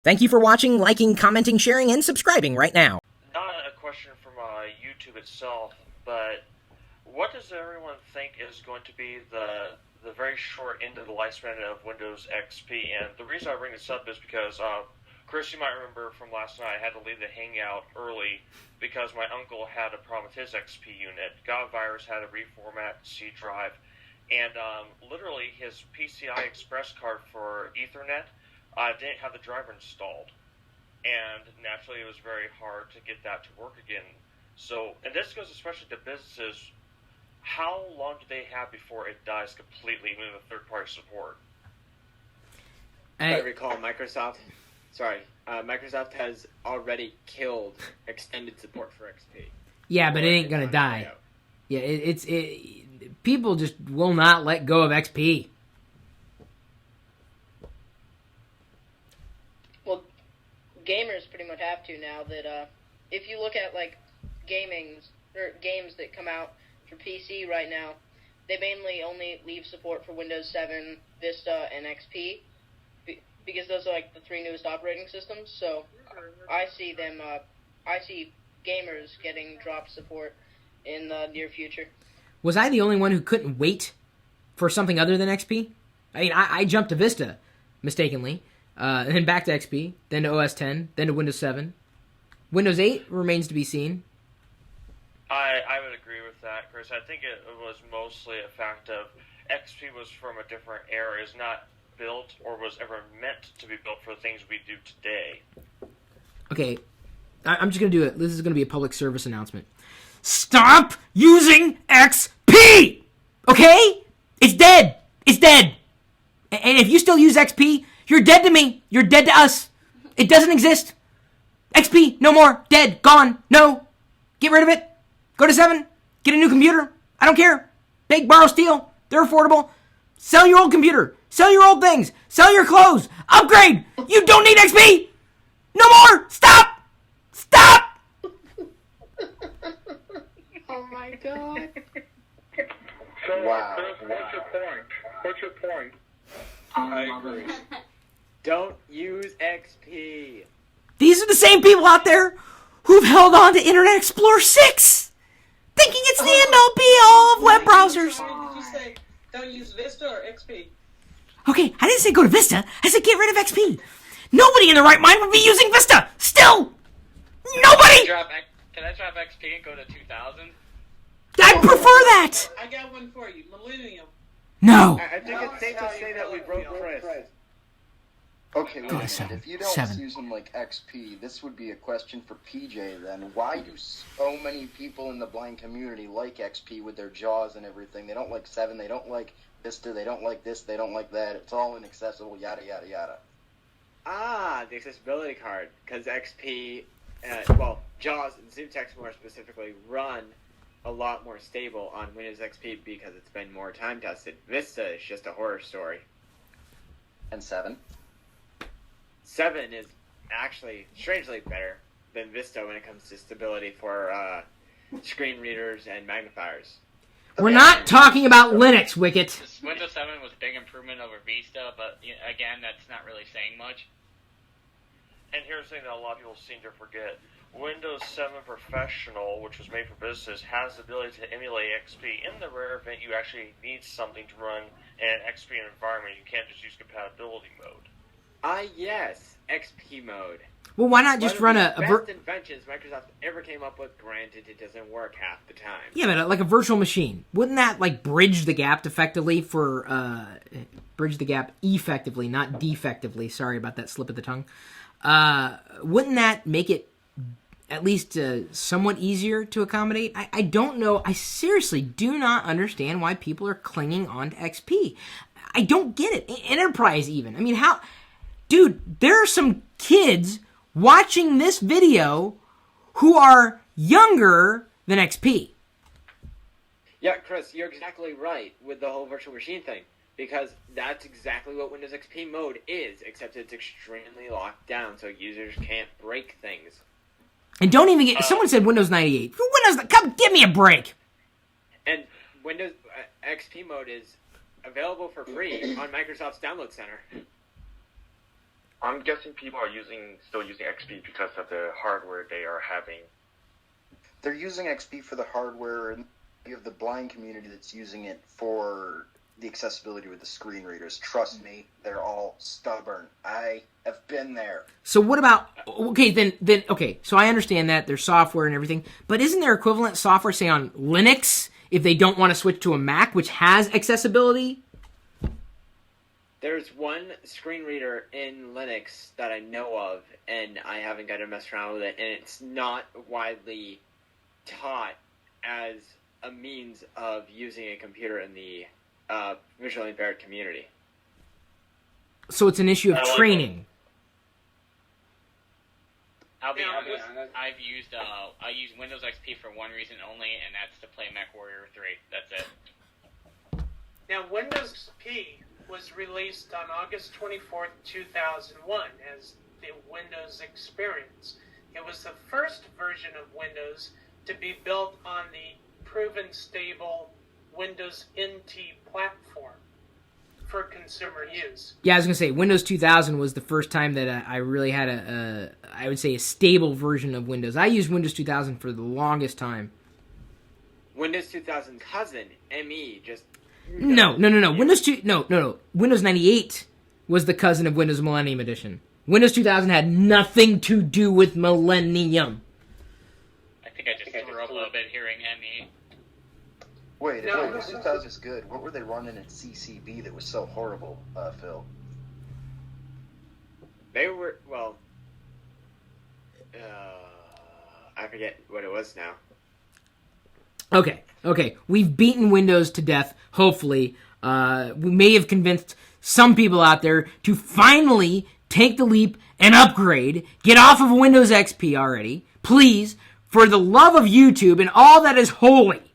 Thank you for watching, liking, commenting, sharing, and subscribing right now. Not a question from YouTube itself, but what does everyone think is going to be the very short end of the lifespan of Windows XP? And the reason I bring this up is because, Chris, you might remember from last night, I had to leave the Hangout early because my uncle had a problem with his XP unit. GodVirus had to reformat C drive, and literally his PCI Express card for Ethernet didn't have the driver installed. And naturally, it was very hard to get that to work again. So, and this goes especially to businesses. How long do they have before it dies completely with third-party support? I recall Microsoft has already killed extended support for XP. Yeah, but it ain't gonna die. Yeah, people just will not let go of XP. Well, gamers pretty much have to now. That if you look at like games that come out for PC right now, they mainly only leave support for Windows 7, Vista, and XP because those are like the three newest operating systems. So I see gamers getting dropped support in the near future. Was I the only one who couldn't wait for something other than XP? I mean, I jumped to Vista mistakenly, and then back to XP, then to OS 10, then to Windows 7. Windows 8 remains to be seen. I would agree with that, Chris. I think it was mostly a fact of XP was from a different era. It's not built or was ever meant to be built for the things we do today. Okay, I'm just going to do it. This is going to be a public service announcement. Stop using XP! Okay? It's dead. It's dead. And if you still use XP, you're dead to me. You're dead to us. It doesn't exist. XP, no more. Dead. Gone. No. Get rid of it. Go to 7. Get a new computer. I don't care. Beg, borrow, steal. They're affordable. Sell your old computer. Sell your old things. Sell your clothes. Upgrade. You don't need XP. No more. Stop. Stop. Oh my god. So, Wow. Chris, what's your point? I agree. Don't use XP. These are the same people out there who've held on to Internet Explorer 6, thinking it's the end-all be-all of web browsers. Why did you say don't use Vista or XP? Okay, I didn't say go to Vista. I said get rid of XP. Nobody in their right mind would be using Vista. Still, nobody. Can I drop XP and go to 2000? I'd prefer that. I got one for you, Millennium. No. I think it's safe to say that we broke Chris. Okay, Go to wait a minute. 7. If you don't 7. use them like XP, this would be a question for PJ then. Why do so many people in the blind community like XP with their JAWS and everything? They don't like 7, they don't like Vista, they don't like this, they don't like that. It's all inaccessible, yada, yada, yada. Ah, the accessibility card. Because XP, JAWS and ZooText more specifically run a lot more stable on Windows XP because it's been more time tested. Vista is just a horror story. And 7? 7 is actually strangely better than Vista when it comes to stability for screen readers and magnifiers. We're not talking about Linux, Wicket. Windows 7 was a big improvement over Vista, but again, that's not really saying much. And here's the thing that a lot of people seem to forget. Windows 7 Professional, which was made for businesses, has the ability to emulate XP. In the rare event you actually need something to run in an XP environment, you can't just use compatibility mode. Yes, XP mode. Well, why not just run a best inventions Microsoft ever came up with. Granted, it doesn't work half the time. Yeah, but like a virtual machine. Wouldn't that like bridge the gap effectively for bridge the gap effectively, not defectively? Sorry about that slip of the tongue. Wouldn't that make it at least somewhat easier to accommodate? I don't know. I seriously do not understand why people are clinging on to XP. I don't get it. Enterprise even. I mean, how... Dude, there are some kids watching this video who are younger than XP. Yeah, Chris, you're exactly right with the whole virtual machine thing. Because that's exactly what Windows XP mode is, except it's extremely locked down so users can't break things. And don't even get... someone said Windows 98. Come, give me a break. And Windows XP mode is available for free on Microsoft's Download Center. I'm guessing people are still using XP because of the hardware they are having. They're using XP for the hardware, and you have the blind community that's using it for the accessibility with the screen readers. Trust me, they're all stubborn. I have been there. So what about, okay, then, okay, so I understand that there's software and everything, but isn't there equivalent software, say, on Linux, if they don't want to switch to a Mac, which has accessibility? There's one screen reader in Linux that I know of, and I haven't got to mess around with it, and it's not widely taught as a means of using a computer in the visually impaired community. So it's an issue of training. I'll be honest. I use Windows XP for one reason only, and that's to play MechWarrior 3. That's it. Now, Windows XP was released on August 24th, 2001 as the Windows Experience. It was the first version of Windows to be built on the proven stable Windows NT platform for consumer use. Yeah, I was going to say, Windows 2000 was the first time that I really had I would say, a stable version of Windows. I used Windows 2000 for the longest time. Windows 2000 cousin, ME, just... No. Windows 98 was the cousin of Windows Millennium Edition. Windows 2000 had nothing to do with Millennium. I think I just threw up a little bit hearing ME. Wait, if Windows 2000 is good, what were they running in CCB that was so horrible, Phil? They were, well... I forget what it was now. Okay. We've beaten Windows to death, hopefully. We may have convinced some people out there to finally take the leap and upgrade. Get off of Windows XP already. Please, for the love of YouTube and all that is holy,